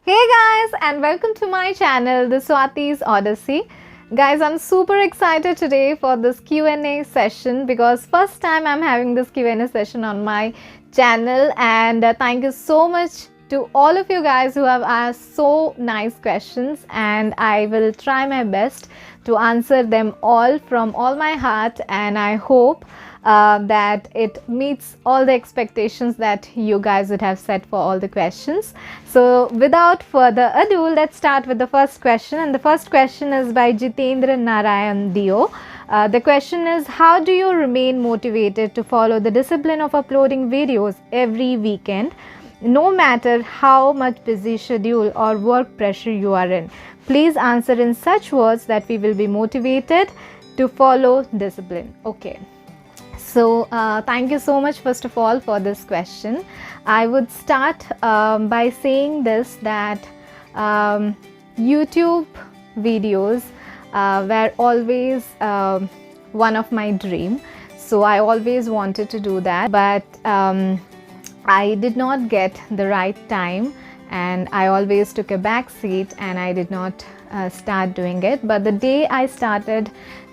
Hey guys, and welcome to my channel, the Swati's Odyssey. Guys, I'm super excited today for this Q&A session because first time I'm having this Q&A session on my channel, and thank you so much to all of you guys who have asked so nice questions, and I will try my best to answer them all from all my heart, and I hope that it meets all the expectations that you guys would have set for all the questions. So without further ado, let's start with the first question, and the first question is by Jitendra Narayan Dio. The question is, how do you remain motivated to follow the discipline of uploading videos every weekend, no matter how much busy schedule or work pressure you are in? Please answer in such words that we will be motivated to follow discipline. Okay. So thank you so much first of all for this question. I would start by saying this, that YouTube videos were always one of my dream. So I always wanted to do that, but I did not get the right time, and I always took a back seat and I did not start doing it. But the day I started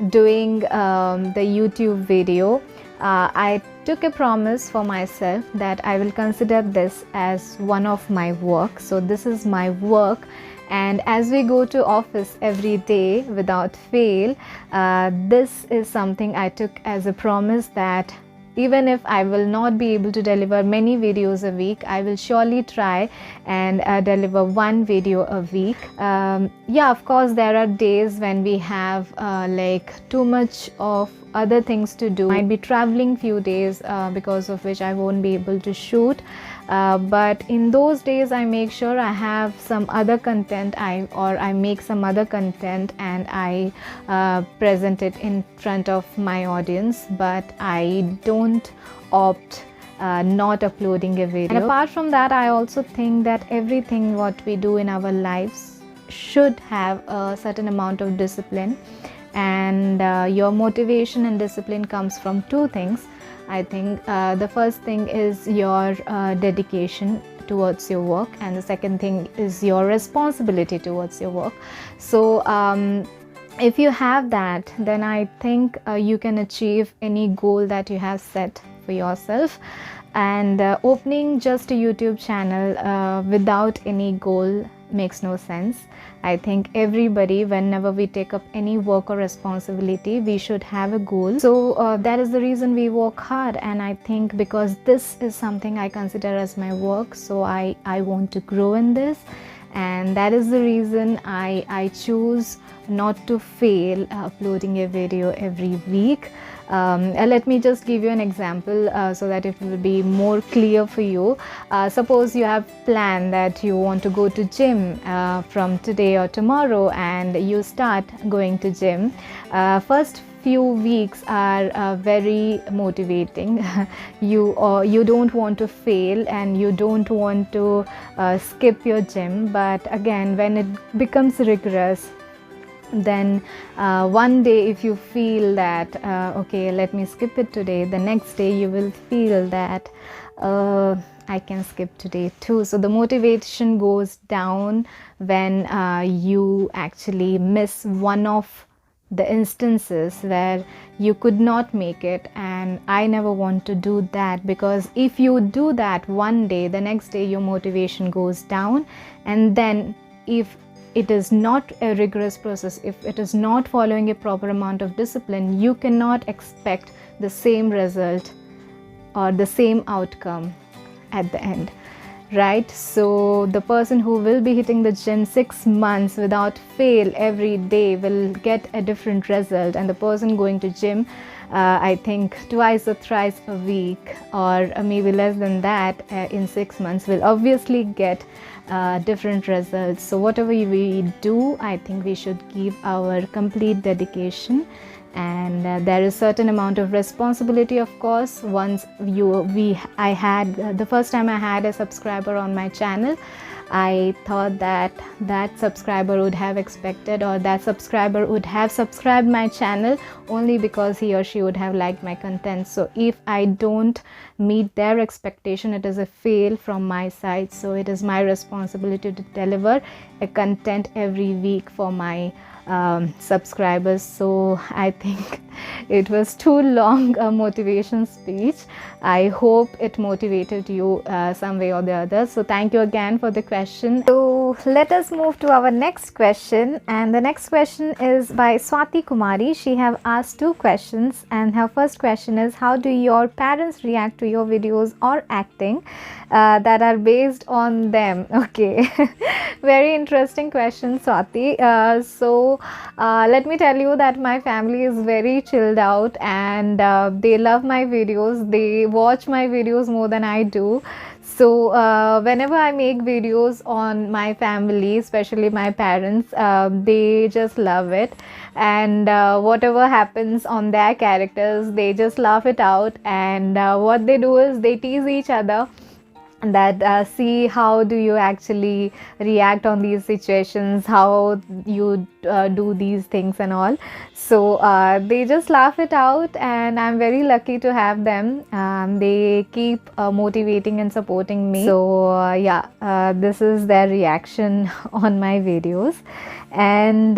doing the YouTube video, I took a promise for myself that I will consider this as one of my work. So this is my work, and as we go to office every day without fail, this is something I took as a promise, that even if I will not be able to deliver many videos a week, I will surely try and deliver one video a week. Yeah, of course there are days when we have like too much of other things to do. Might be traveling few days because of which I won't be able to shoot, but in those days I make sure I have some other content, I make some other content and I present it in front of my audience, but I don't opt not uploading a video. And apart from that, I also think that everything what we do in our lives should have a certain amount of discipline, and your motivation and discipline comes from two things. I think the first thing is your dedication towards your work, and the second thing is your responsibility towards your work. So if you have that, then I think you can achieve any goal that you have set for yourself. And opening just a YouTube channel without any goal makes no sense. I think everybody, whenever we take up any work or responsibility, we should have a goal. So that is the reason we work hard, and I think because this is something I consider as my work, so I want to grow in this, and that is the reason I choose not to fail uploading a video every week. Let me just give you an example so that it will be more clear for you. Suppose you have planned that you want to go to gym from today or tomorrow, and you start going to gym. First few weeks are very motivating. You don't want to fail and you don't want to skip your gym, but again when it becomes rigorous, then one day if you feel that okay, let me skip it today, the next day you will feel that I can skip today too. So the motivation goes down when you actually miss one of the instances where you could not make it, and I never want to do that, because if you do that one day, the next day your motivation goes down, and then if it is not a rigorous process, if it is not following a proper amount of discipline, you cannot expect the same result or the same outcome at the end, right? So the person who will be hitting the gym 6 months without fail every day will get a different result, and the person going to gym I think twice or thrice a week, or maybe less than that, in 6 months will obviously get different results. So whatever we do, I think we should give our complete dedication, and there is certain amount of responsibility, of course. Once I had the first time I had a subscriber on my channel, I thought that that subscriber would have expected, or that subscriber would have subscribed my channel only because he or she would have liked my content. So if I don't meet their expectation, it is a fail from my side. So it is my responsibility to deliver a content every week for my subscribers. So I think it was too long a motivation speech. I hope it motivated you some way or the other. So thank you again for the question. So let us move to our next question, and the next question is by Swati Kumari. She have asked 2 questions, and her first question is, how do your parents react to your videos or acting that are based on them? Okay. Very interesting question, Swati. Let me tell you that my family is very chilled out, and they love my videos. They watch my videos more than I do. So whenever I make videos on my family, especially my parents, they just love it, and whatever happens on their characters, they just laugh it out. And what they do is they tease each other that see how do you actually react on these situations, how you do these things and all. So they just laugh it out, and I'm very lucky to have them. They keep motivating and supporting me. So this is their reaction on my videos. And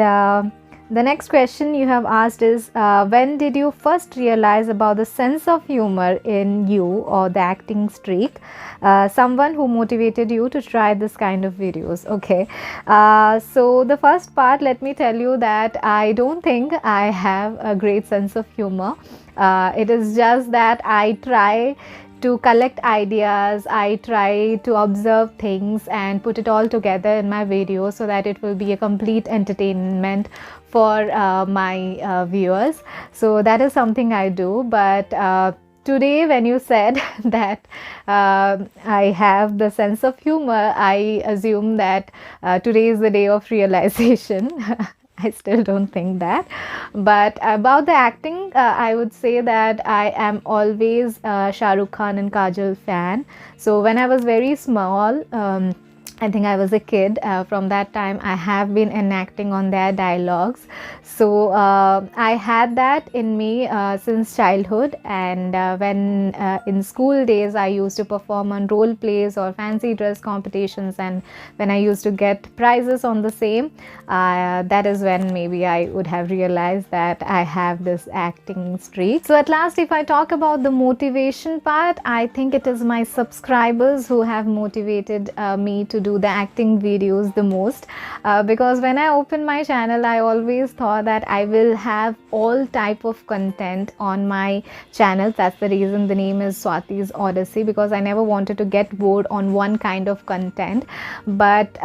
the next question you have asked is, when did you first realize about the sense of humor in you or the acting streak? Someone who motivated you to try this kind of videos. Okay, so the first part, let me tell you that I don't think I have a great sense of humor. It is just that I try to collect ideas, I try to observe things and put it all together in my video so that it will be a complete entertainment for my viewers. So that is something I do. But today, when you said that I have the sense of humor, I assume that today is the day of realization. I still don't think that. But about the acting, I would say that I am always Shah Rukh Khan and Kajal fan. So when I was very small, I think I was a kid. From that time, I have been enacting on their dialogues. So I had that in me since childhood. And when in school days, I used to perform on role plays or fancy dress competitions. And when I used to get prizes on the same, that is when maybe I would have realized that I have this acting streak. So at last, if I talk about the motivation part, I think it is my subscribers who have motivated me to do the acting videos the most, because when I opened my channel, I always thought that I will have all type of content on my channel. That's the reason the name is Swati's Odyssey, because I never wanted to get bored on one kind of content. But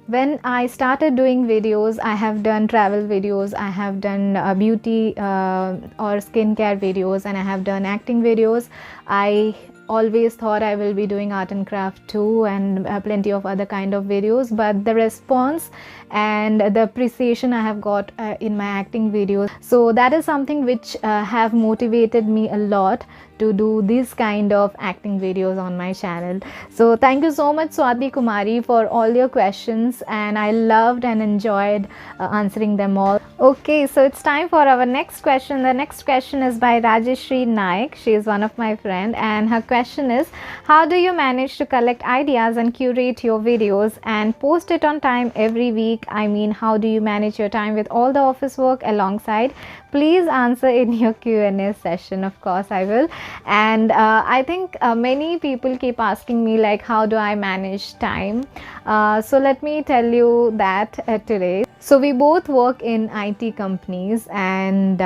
when I started doing videos, I have done travel videos, I have done beauty or skincare videos, and I have done acting videos. I always thought I will be doing art and craft too, and plenty of other kind of videos. But the response and the appreciation I have got in my acting videos, so that is something which have motivated me a lot to do this kind of acting videos on my channel. So thank you so much, Swati Kumari, for all your questions, and I loved and enjoyed answering them all. Okay, so it's time for our next question. The next question is by Rajeshri Naik. She is one of my friend, and her question is, how do you manage to collect ideas and curate your videos and post it on time every week? I mean, how do you manage your time with all the office work alongside? Please answer in your Q&A session. Of course I will. And I think many people keep asking me like, how do I manage time? So let me tell you that today. So we both work in IT companies, and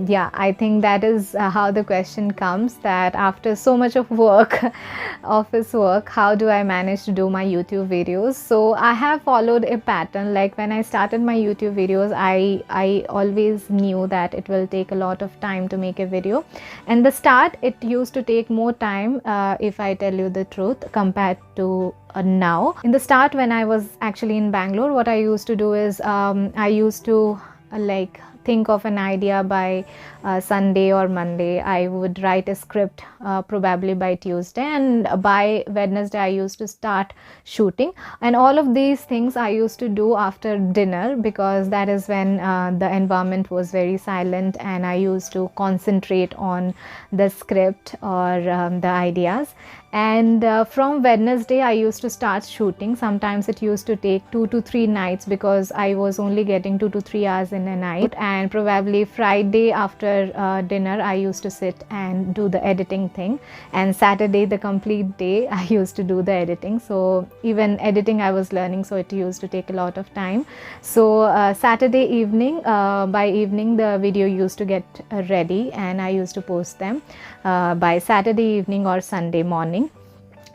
yeah, I think that is how the question comes, that after so much of work, office work, how do I manage to do my YouTube videos? So I have followed a pattern. Like when I started my YouTube videos, I always knew that it will take a lot of time to make a video. And the start, it used to take more time, if I tell you the truth, compared to now. In the start, when I was actually in Bangalore, what I used to do is I used to like think of an idea by Sunday or Monday. I would write a script probably by Tuesday, and by Wednesday I used to start shooting. And all of these things I used to do after dinner, because that is when the environment was very silent and I used to concentrate on the script or the ideas. And from Wednesday I used to start shooting. Sometimes it used to take 2 to 3 nights, because I was only getting 2 to 3 hours in a night. And probably Friday after dinner I used to sit and do the editing thing, and Saturday the complete day I used to do the editing. So even editing I was learning, so it used to take a lot of time. So Saturday evening, by evening the video used to get ready, and I used to post them by Saturday evening or Sunday morning.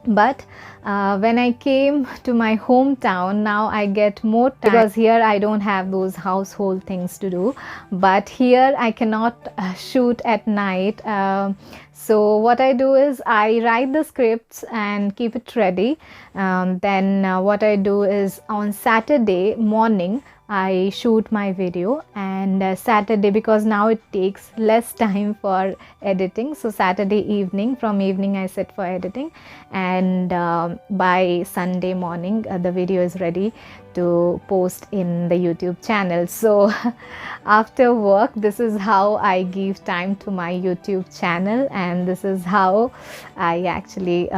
But when I came to my hometown, now I get more time, because here I don't have those household things to do. But here I cannot shoot at night. So what I do is I write the scripts and keep it ready. Then what I do is on Saturday morning I shoot my video, and Saturday, because now it takes less time for editing, so Saturday evening, from evening I sit for editing, and by Sunday morning the video is ready to post in the YouTube channel. So after work, this is how I give time to my YouTube channel, and this is how I actually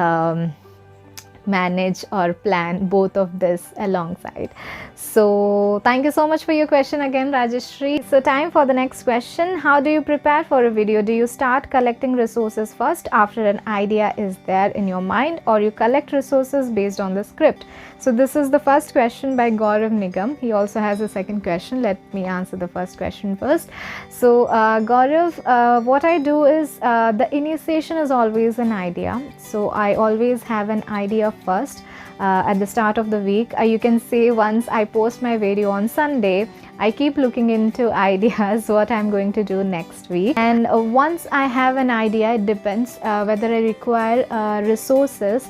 manage or plan both of this alongside. So thank you so much for your question again, Rajeshri. So time for the next question. How do you prepare for a video? Do you start collecting resources first after an idea is there in your mind, or you collect resources based on the script? So this is the first question by Gaurav Nigam. He also has a second question. Let me answer the first question first. So Gaurav, what I do is the initiation is always an idea. So I always have an idea first at the start of the week. You can say once I post my video on Sunday, I keep looking into ideas what I'm going to do next week. And once I have an idea, it depends whether I require resources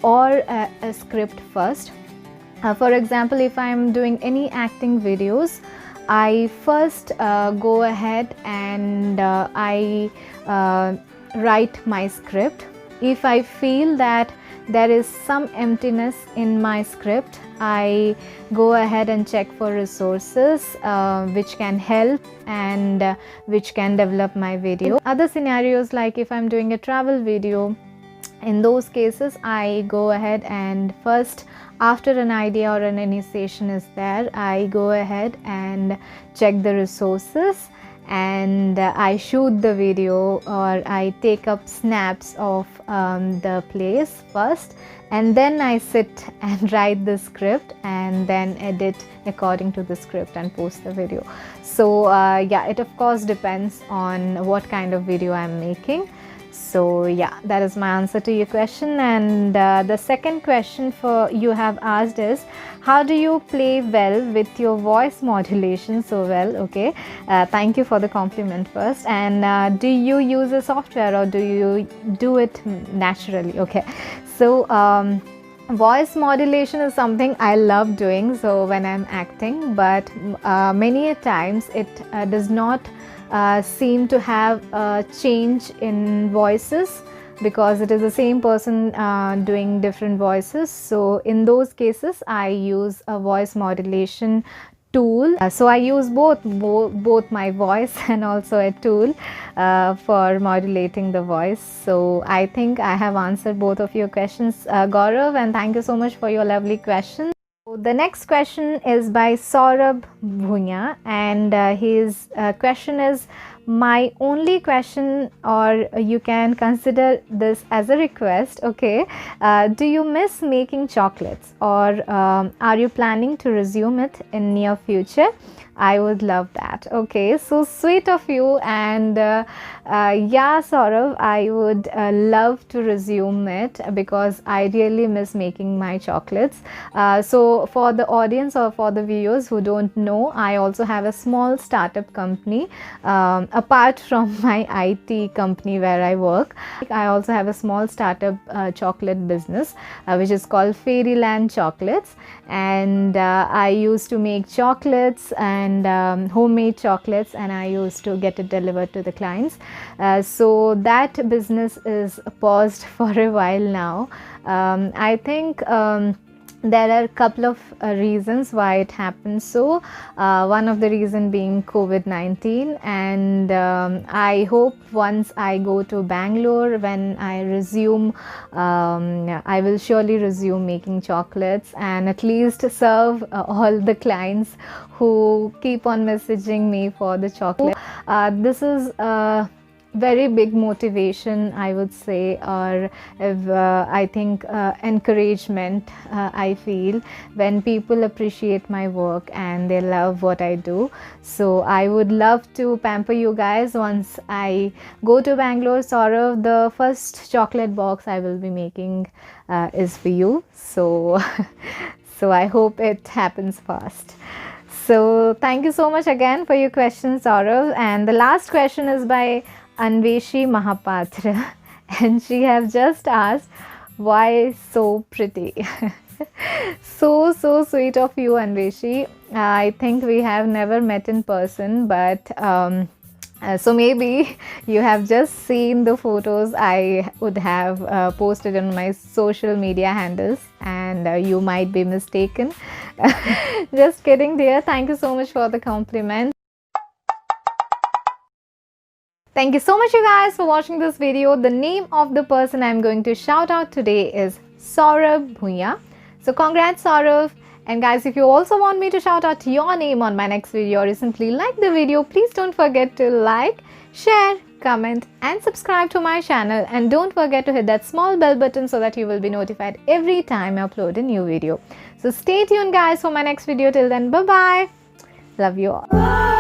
or a script first. For example, if I'm doing any acting videos, I first go ahead and I write my script. If I feel that there is some emptiness in my script, I go ahead and check for resources which can help and which can develop my video. Other scenarios, like if I'm doing a travel video, in those cases I go ahead and first, after an idea or an initiation is there, I go ahead and check the resources, and I shoot the video, or I take up snaps of the place first, and then I sit and write the script and then edit according to the script and post the video. So yeah, it of course depends on what kind of video I'm making. So yeah, that is my answer to your question. And the second question for you have asked is, how do you play well with your voice modulation so well? Okay, thank you for the compliment first. And do you use a software, or do you do it naturally? Okay, so voice modulation is something I love doing, so when I'm acting, but many a times it does not seem to have a change in voices, because it is the same person doing different voices. So in those cases I use a voice modulation tool. So I use both my voice and also a tool for modulating the voice. So I think I have answered both of your questions, Gaurav, and thank you so much for your lovely questions. The next question is by Saurabh Bhunya, and his question is, my only question, or you can consider this as a request, okay, do you miss making chocolates, or are you planning to resume it in near future? I would love that. Okay, so sweet of you. And yeah, Saurav, I would love to resume it, because I really miss making my chocolates. So for the audience or for the viewers who don't know, I also have a small startup company apart from my IT company where I work. I also have a small startup chocolate business which is called Fairyland Chocolates, and I used to make chocolates and and homemade chocolates, and I used to get it delivered to the clients. So that business is paused for a while now. I think there are a couple of reasons why it happened. So one of the reason being COVID-19, and I hope once I go to Bangalore, when I resume, I will surely resume making chocolates and at least serve all the clients who keep on messaging me for the chocolate. This is very big motivation, I would say, or if, I think encouragement I feel when people appreciate my work and they love what I do. So I would love to pamper you guys once I go to Bangalore. Saurav, the first chocolate box I will be making is for you. So so I hope it happens fast. So thank you so much again for your questions, Saurav. And the last question is by Anveshi Mahapatra, and she has just asked, why so pretty? So sweet of you, Anveshi. I think we have never met in person, but so maybe you have just seen the photos I would have posted on my social media handles, and you might be mistaken. Just kidding, dear. Thank you so much for the compliment. Thank you so much, you guys, for watching this video. The name of the person I'm going to shout out today is Saurav Bhuya. So congrats, Saurav. And guys, if you also want me to shout out your name on my next video, or you simply like the video, please don't forget to like, share, comment and subscribe to my channel. And don't forget to hit that small bell button so that you will be notified every time I upload a new video. So stay tuned, guys, for my next video. Till then, bye-bye. Love you all.